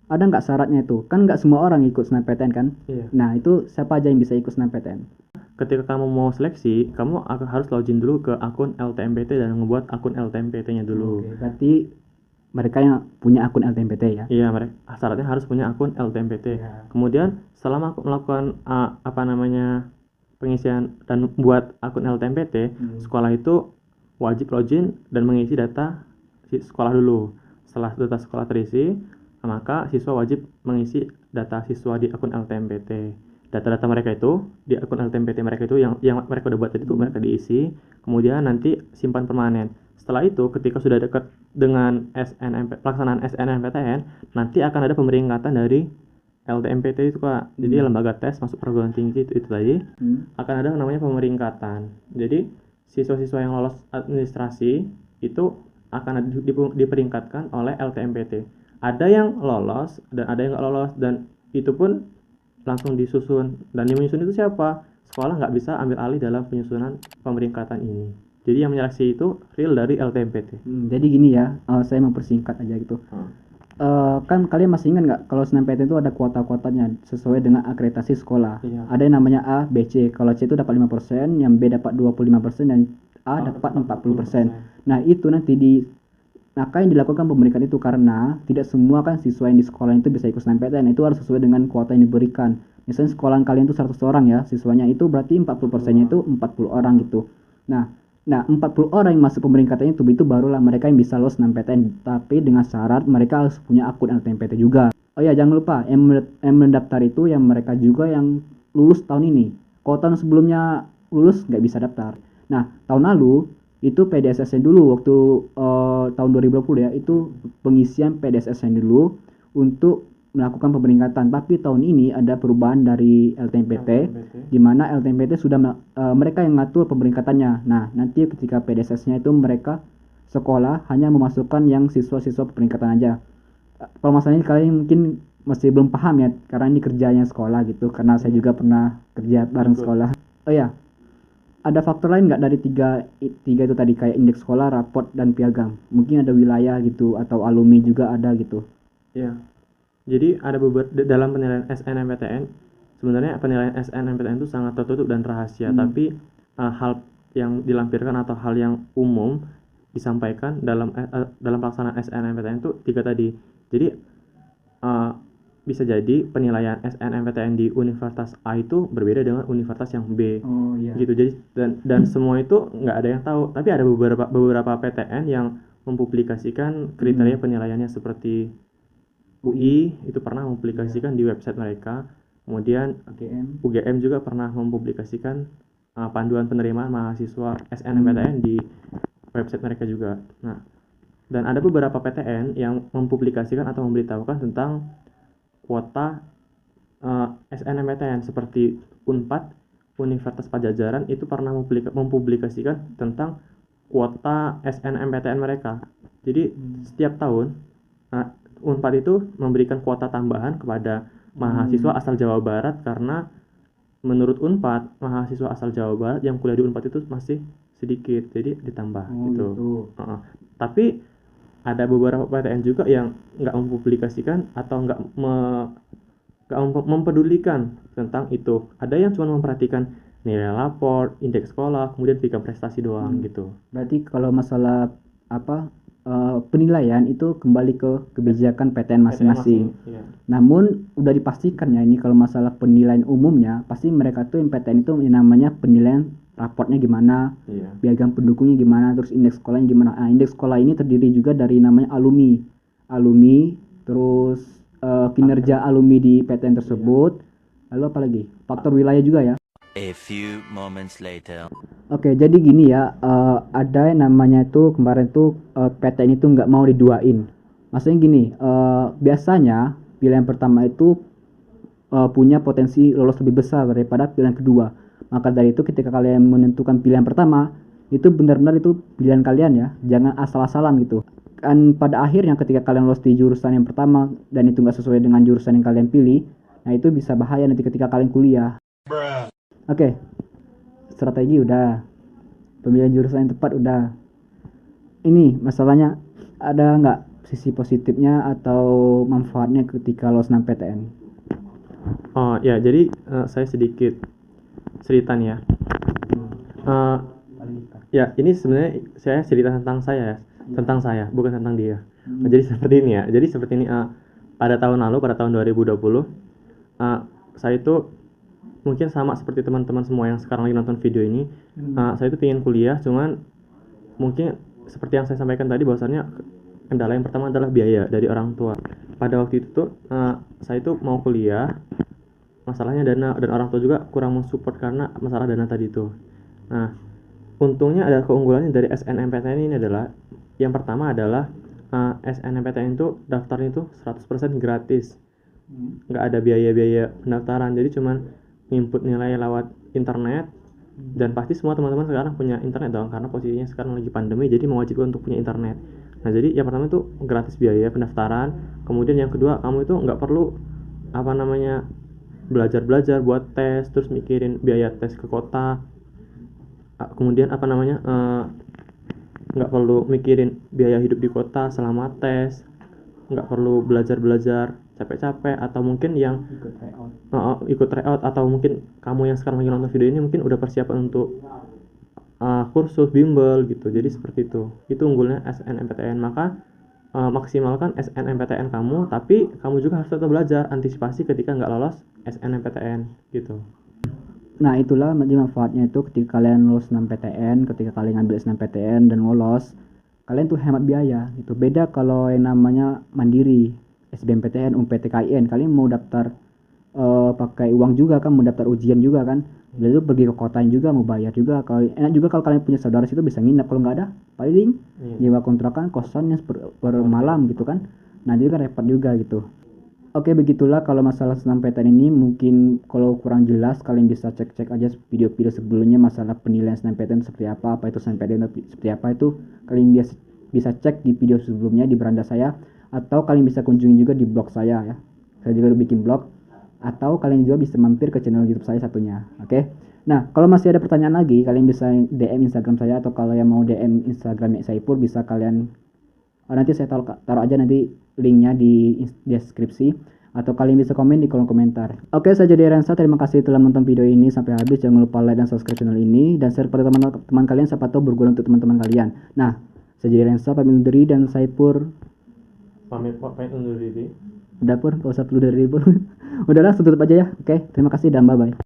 ada nggak syaratnya itu? Kan nggak semua orang ikut SNMPTN kan? Iya. Nah, itu siapa aja yang bisa ikut SNMPTN? Ketika kamu mau seleksi, kamu harus login dulu ke akun LTMPT dan ngebuat akun LTMPT-nya dulu. Oke, berarti mereka yang punya akun LTMPT ya? Iya, mereka syaratnya harus punya akun LTMPT. Iya. Kemudian setelah melakukan apa namanya pengisian dan buat akun LTMPT, sekolah itu wajib login dan mengisi data sekolah dulu. Setelah data sekolah terisi, maka siswa wajib mengisi data siswa di akun LTMPT. Data-data mereka itu di akun LTMPT mereka itu yang mereka udah buat itu mereka diisi, kemudian nanti simpan permanen. Setelah itu ketika sudah dekat dengan pelaksanaan SNMPTN, nanti akan ada pemeringkatan dari LTMPT itu Kak. Jadi lembaga tes masuk perguruan tinggi itu tadi akan ada namanya pemeringkatan. Jadi siswa-siswa yang lolos administrasi itu akan diperingkatkan oleh LTMPT. Ada yang lolos dan ada yang nggak lolos, dan itu pun langsung disusun. Dan yang menyusun itu siapa? Sekolah nggak bisa ambil alih dalam penyusunan pemeringkatan ini. Jadi yang menyeleksi itu real dari LTMPT. Jadi gini ya, saya mempersingkat aja gitu. Kan kalian masih ingat nggak kalau SNMPTN itu ada kuota-kuotanya sesuai dengan akreditasi sekolah. Iya. Ada yang namanya A, B, C. Kalau C itu dapat 5%, yang B dapat 25%, dan A dapat 40%. Nah, itu nanti maka yang dilakukan pemeringkatan itu karena tidak semua kan siswa yang di sekolah itu bisa ikut SNMPTN. Itu harus sesuai dengan kuota yang diberikan. Misalnya sekolah kalian itu 100 orang ya, siswanya itu berarti 40%-nya itu 40 orang gitu. Nah, 40 orang yang masuk pemeringkatan itu barulah mereka yang bisa lolos SNMPTN, tapi dengan syarat mereka harus punya akun LTMPT juga. Oh ya, jangan lupa yang mendaftar itu yang mereka juga yang lulus tahun ini. Kalau tahun sebelumnya lulus nggak bisa daftar. Nah, tahun lalu itu PDSSN dulu waktu tahun 2020 ya, itu pengisian PDSSN dulu untuk melakukan pemeringkatan. Tapi tahun ini ada perubahan dari LTMPT, di mana LTMPT sudah mereka yang ngatur pemeringkatannya. Nah, nanti ketika PDSS-nya itu mereka sekolah hanya memasukkan yang siswa-siswa pemeringkatan aja. Kalau masalahnya kalian mungkin masih belum paham ya, karena ini kerjanya sekolah gitu, karena saya juga pernah kerja bareng sekolah. Oh ya, ada faktor lain nggak dari tiga itu tadi, kayak indeks sekolah, raport, dan piagam? Mungkin ada wilayah gitu, atau alumni juga ada gitu. Iya. Jadi ada beberapa dalam penilaian SNMPTN, sebenarnya penilaian SNMPTN itu sangat tertutup dan rahasia, tapi hal yang dilampirkan atau hal yang umum disampaikan dalam pelaksanaan SNMPTN itu tiga tadi. Jadi bisa jadi penilaian SNMPTN di Universitas A itu berbeda dengan universitas yang B. Oh iya. Gitu. Jadi dan semua itu nggak ada yang tahu, tapi ada beberapa PTN yang mempublikasikan kriteria penilaiannya, seperti UI itu pernah mempublikasikan di website mereka. Kemudian UGM juga pernah mempublikasikan panduan penerimaan mahasiswa SNMPTN di website mereka juga. Nah, dan ada beberapa PTN yang mempublikasikan atau memberitahukan tentang kuota SNMPTN, seperti Unpad, Universitas Pajajaran itu pernah mempublikasikan tentang kuota SNMPTN mereka. Jadi setiap tahun Unpad itu memberikan kuota tambahan kepada mahasiswa asal Jawa Barat, karena menurut Unpad mahasiswa asal Jawa Barat yang kuliah di Unpad itu masih sedikit, jadi ditambah gitu. Tapi ada beberapa PTN juga yang nggak mempublikasikan atau nggak mempedulikan tentang itu. Ada yang cuma memperhatikan nilai lapor, indeks sekolah, kemudian piagam prestasi doang gitu. Berarti kalau masalah penilaian itu kembali ke kebijakan PTN masing-masing. Iya. Namun udah dipastikan ya, ini kalau masalah penilaian umumnya pasti mereka tuh yang PTN itu yang namanya penilaian raportnya gimana, piagam pendukungnya gimana, terus indeks sekolahnya gimana. Indeks sekolah ini terdiri juga dari namanya alumni, terus kinerja alumni di PTN tersebut. Lalu apa lagi? Faktor wilayah juga ya. A few moments later. Oke, jadi gini ya, ada yang namanya itu kemarin tuh PTN itu nggak mau diduain. Maksudnya gini, biasanya pilihan pertama itu punya potensi lolos lebih besar daripada pilihan kedua. Maka dari itu ketika kalian menentukan pilihan pertama, itu benar-benar itu pilihan kalian ya, jangan asal-asalan gitu. Kan pada akhirnya ketika kalian lolos di jurusan yang pertama dan itu nggak sesuai dengan jurusan yang kalian pilih, nah itu bisa bahaya nanti ketika kalian kuliah. Oke, strategi udah, pemilihan jurusan yang tepat udah. Ini masalahnya ada nggak sisi positifnya atau manfaatnya ketika lo SNMPTN. Oh ya, jadi saya sedikit cerita nih ya. Ya, ini sebenarnya saya cerita tentang saya, bukan tentang dia. Jadi seperti ini ya. Jadi seperti ini, pada tahun lalu, pada tahun 2020, saya itu mungkin sama seperti teman-teman semua yang sekarang lagi nonton video ini. Saya itu pengen kuliah, cuman mungkin seperti yang saya sampaikan tadi, bahwasannya kendala yang pertama adalah biaya dari orang tua. Pada waktu itu tuh saya itu mau kuliah, masalahnya dana, dan orang tua juga kurang mensupport karena masalah dana tadi itu. Nah, untungnya ada keunggulannya dari SNMPTN ini adalah, yang pertama adalah SNMPTN itu daftarnya itu 100% gratis, nggak ada biaya-biaya pendaftaran, jadi cuman input nilai lewat internet. Dan pasti semua teman-teman sekarang punya internet dong, karena posisinya sekarang lagi pandemi, jadi mewajibkan untuk punya internet. Nah, jadi yang pertama itu gratis biaya pendaftaran. Kemudian yang kedua, kamu itu nggak perlu belajar buat tes, terus mikirin biaya tes ke kota. Kemudian nggak perlu mikirin biaya hidup di kota selama tes, nggak perlu belajar capek-capek, atau mungkin yang ikut tryout, atau mungkin kamu yang sekarang lagi nonton video ini mungkin udah persiapan untuk kursus bimbel gitu. Jadi seperti itu unggulnya SNMPTN. Maka maksimalkan SNMPTN kamu, tapi kamu juga harus tetap belajar antisipasi ketika nggak lolos SNMPTN gitu. Nah, itulah manfaatnya itu ketika kalian lulus SNMPTN, ketika kalian ngambil SNMPTN dan lolos, kalian tuh hemat biaya gitu. Beda kalau yang namanya mandiri, SBMPTN, UMPTKIN, kalian mau daftar pakai uang juga kan, mau daftar ujian juga kan, jadi pergi ke kotanya juga, mau bayar juga. Kalau enak juga kalau kalian punya saudara situ bisa nginep, kalau nggak ada paling nyewa kontrakan kosannya per malam gitu kan. Nah, jadi kan repot juga gitu. Oke, begitulah kalau masalah SNMPTN ini. Mungkin kalau kurang jelas kalian bisa cek aja video-video sebelumnya masalah penilaian SNMPTN seperti apa itu SNMPTN seperti apa, itu kalian bisa cek di video sebelumnya di beranda saya, atau kalian bisa kunjungi juga di blog saya ya. Saya juga udah bikin blog, atau kalian juga bisa mampir ke channel YouTube saya satunya. Oke. Nah, kalau masih ada pertanyaan lagi, kalian bisa DM Instagram saya, atau kalau yang mau DM Instagramnya Saipur bisa kalian nanti saya taruh aja nanti linknya di deskripsi, atau kalian bisa komen di kolom komentar. Oke, saya jadi Rensa, terima kasih telah menonton video ini sampai habis. Jangan lupa like dan subscribe channel ini, dan share pada teman-teman kalian, siapa tahu berguna untuk teman-teman kalian. Nah, saya jadi Rensa pamit undur diri, dan Saipur pamit undur diri. udah Pur, gak usah perlu dari Pur. Udahlah, tutup aja ya. Oke, terima kasih dan bye bye.